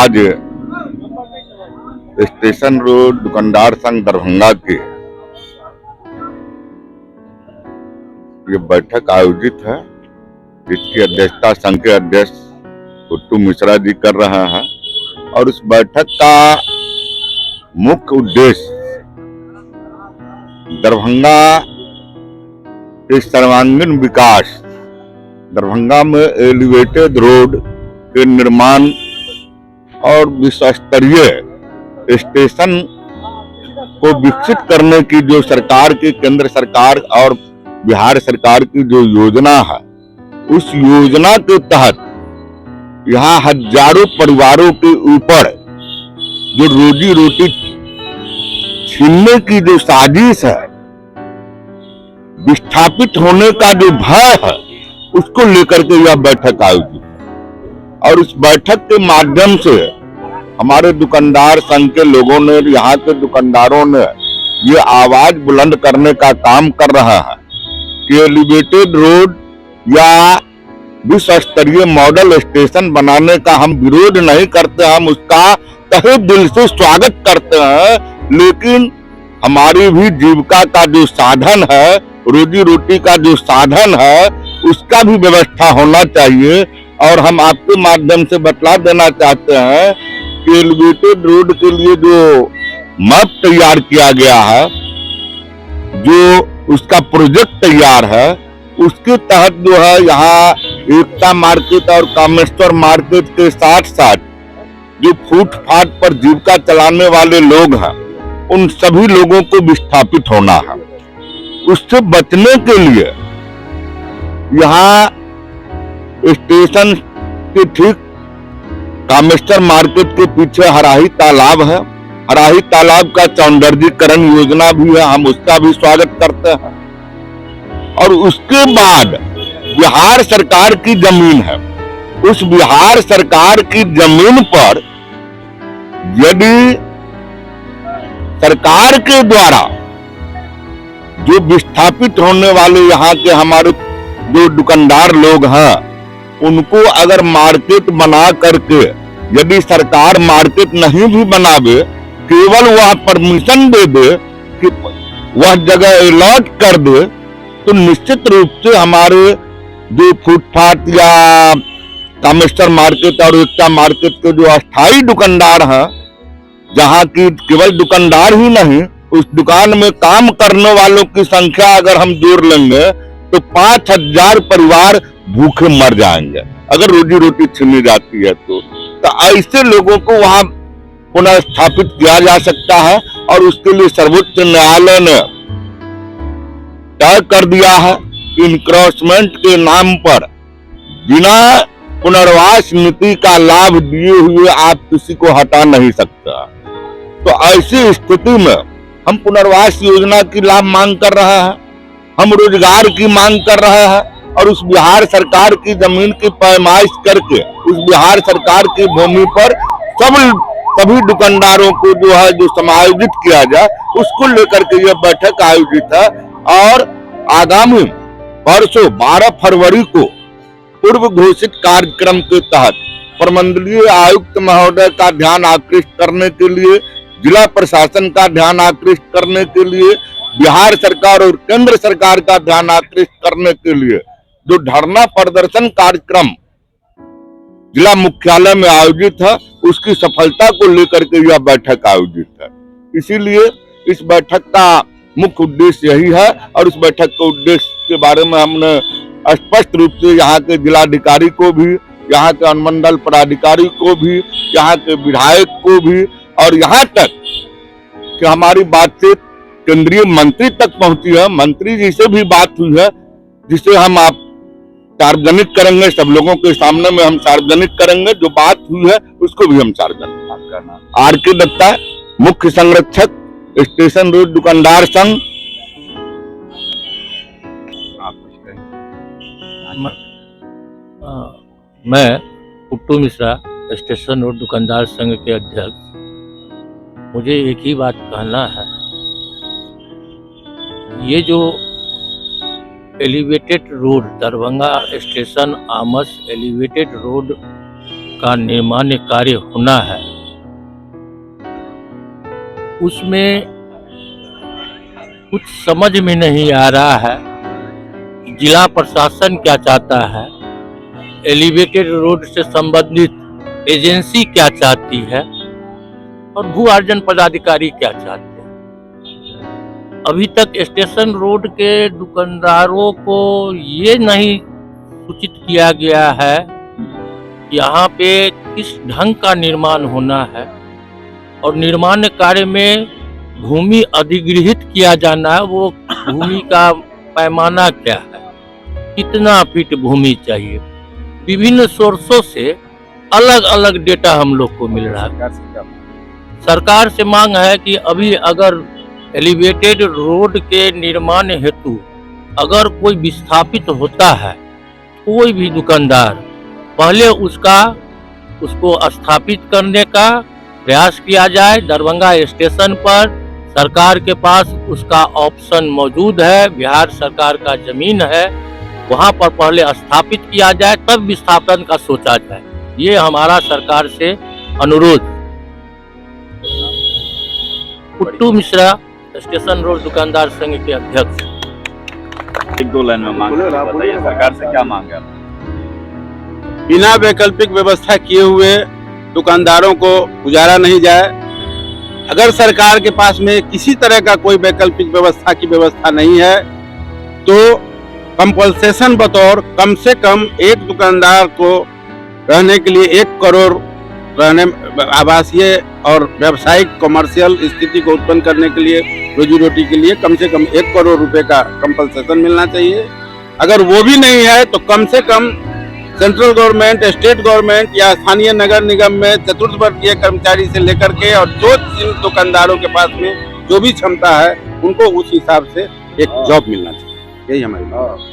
आज station road दुकानदार संघ दरभंगा के ये बैठक आयोजित है, जिसकी अध्यक्षता संघ के अध्यक्ष पुट्टू मिश्रा जी कर रहे हैं। और उस बैठक का मुख्य उद्देश्य दरभंगा के सर्वांगीण विकास, दरभंगा में एलिवेटेड रोड के निर्माण और विश्व स्तरीय स्टेशन को विकसित करने की जो सरकार की, केंद्र सरकार और बिहार सरकार की जो योजना है, उस योजना के तहत यहाँ हजारों परिवारों के ऊपर जो रोजी रोटी छीनने की जो साजिश है, विस्थापित होने का जो भय है, उसको लेकर के यह बैठक आयोजित है। और इस बैठक के माध्यम से हमारे दुकानदार संघ के लोगों ने, यहाँ के दुकानदारों ने ये आवाज बुलंद करने का काम कर रहा है कि एलिवेटेड रोड या विश्व स्तरीय मॉडल स्टेशन बनाने का हम विरोध नहीं करते, हम उसका तहे दिल से स्वागत करते हैं। लेकिन हमारी भी जीविका का जो साधन है, रोजी रोटी का जो साधन है, उसका भी व्यवस्था होना चाहिए। और हम आपके माध्यम से बतला देना चाहते हैं कि एलिवेटेड रोड के लिए जो मैप तैयार किया गया है, जो उसका प्रोजेक्ट तैयार है, उसके तहत जो है यहाँ एकता मार्केट और कामेश्वर मार्केट के साथ साथ जो फुटपाथ पर जीविका चलाने वाले लोग हैं, उन सभी लोगों को विस्थापित होना है। उससे बचने के लिए यहाँ स्टेशन के ठीक कामेश्वर मार्केट के पीछे हराही तालाब है, हराही तालाब का सौंदर्यीकरण योजना भी है, हम उसका भी स्वागत करते हैं। और उसके बाद बिहार सरकार की जमीन है, उस बिहार सरकार की जमीन पर यदि सरकार के द्वारा जो विस्थापित होने वाले यहाँ के हमारे जो दुकानदार लोग हैं, उनको अगर मार्केट बना करके, यदि सरकार मार्केट नहीं भी बनावे, केवल वह परमिशन दे दे कि वह जगह अलॉट कर दे, तो निश्चित रूप से हमारे जो फुटपाथ या कामेश्वर मार्केट और एकता मार्केट के जो अस्थायी दुकानदार हैं, जहाँ की केवल दुकानदार ही नहीं, उस दुकान में काम करने वालों की संख्या अगर हम जोड़ लेंगे तो 5000 परिवार भूखे मर जाएंगे अगर रोजी रोटी छीनी जाती है। तो ऐसे लोगों को वहां पुनः स्थापित किया जा सकता है। और उसके लिए सर्वोच्च न्यायालय ने तय कर दिया है कि इनक्रोचमेंट के नाम पर बिना पुनर्वास नीति का लाभ दिए हुए आप किसी को हटा नहीं सकता। तो ऐसी स्थिति में हम पुनर्वास योजना की लाभ मांग कर रहे हैं, हम रोजगार की मांग कर रहे हैं। और उस बिहार सरकार की जमीन की पैमाइश करके उस बिहार सरकार की भूमि पर सभी दुकानदारों को जो है जो समायोजित किया जाए, उसको लेकर के यह बैठक आयोजित है। और आगामी परसों 12 फरवरी को पूर्व घोषित कार्यक्रम के तहत प्रमंडलीय आयुक्त महोदय का ध्यान आकृष्ट करने के लिए, जिला प्रशासन का ध्यान आकृष्ट करने के लिए, बिहार सरकार और केंद्र सरकार का ध्यान आकृष्ट करने के लिए जो धरना प्रदर्शन कार्यक्रम जिला मुख्यालय में आयोजित है, उसकी सफलता को लेकर के यह बैठक आयोजित है। इसीलिए इस बैठक का मुख्य उद्देश्य यही है। और इस बैठक के उद्देश्य के बारे में हमने स्पष्ट रूप से यहाँ के जिलाधिकारी को भी, यहाँ के अनुमंडल पदाधिकारी को भी, यहाँ के विधायक को भी, और यहाँ तक कि हमारी बातचीत केंद्रीय मंत्री तक पहुंची है, मंत्री जी से भी बात हुई है, जिसे हम आप सार्वजनिक करेंगे, सब लोगों के सामने में हम सार्वजनिक करेंगे। जो बात हुई है उसको भी हम सार्वजनिक करना। आर.के. दत्ता, मुख्य संरक्षक, स्टेशन रोड दुकानदार संघ। मैं पुट्टू मिश्रा, स्टेशन रोड दुकानदार संघ के अध्यक्ष। मुझे एक ही बात कहना है, ये जो elevated road, Darbhanga station Amas elevated road का निर्माण कार्य होना है, उसमें कुछ समझ में नहीं आ रहा है। जिला प्रशासन क्या चाहता है, एलिवेटेड रोड से संबंधित एजेंसी क्या चाहती है और भू अर्जन पदाधिकारी क्या चाहते हैं। अभी तक स्टेशन रोड के दुकानदारों को ये नहीं सूचित किया गया है कि यहाँ पे किस ढंग का निर्माण होना है और निर्माण कार्य में भूमि अधिग्रहित किया जाना है, वो भूमि का पैमाना क्या है, कितना फीट भूमि चाहिए। विभिन्न सोर्सों से अलग अलग डेटा हम लोग को मिल रहा है। सरकार से मांग है कि अभी अगर एलिवेटेड रोड के निर्माण हेतु अगर कोई विस्थापित होता है, कोई भी दुकानदार, पहले उसको स्थापित करने का प्रयास किया जाए। दरभंगा स्टेशन पर सरकार के पास उसका ऑप्शन मौजूद है, बिहार सरकार का जमीन है, वहां पर पहले स्थापित किया जाए, तब विस्थापन का सोचा जाए। ये हमारा सरकार से अनुरोध। पुट्टू मिश्रा, स्टेशन रोड दुकानदार संघ के अध्यक्ष। एक दो लाइन में मांग बताइए, सरकार से क्या मांग है? बिना वैकल्पिक व्यवस्था किए हुए दुकानदारों को गुजारा नहीं जाए। अगर सरकार के पास में किसी तरह का कोई वैकल्पिक व्यवस्था की व्यवस्था नहीं है तो कंपल्सेशन बतौर कम से कम एक दुकानदार को रहने के लिए 1 करोड़ रहने आवासीय और व्यावसायिक कमर्शियल स्थिति को उत्पन्न करने के लिए, रोजी रोटी के लिए कम से कम 1 करोड़ रुपए का कंपल्सेशन मिलना चाहिए। अगर वो भी नहीं है तो कम से कम सेंट्रल गवर्नमेंट, स्टेट गवर्नमेंट या स्थानीय नगर निगम में चतुर्थ वर्गीय कर्मचारी से लेकर के और जो जिन दुकानदारों के पास में जो भी क्षमता है उनको उस हिसाब से एक जॉब मिलना चाहिए। यही हमारी बात है।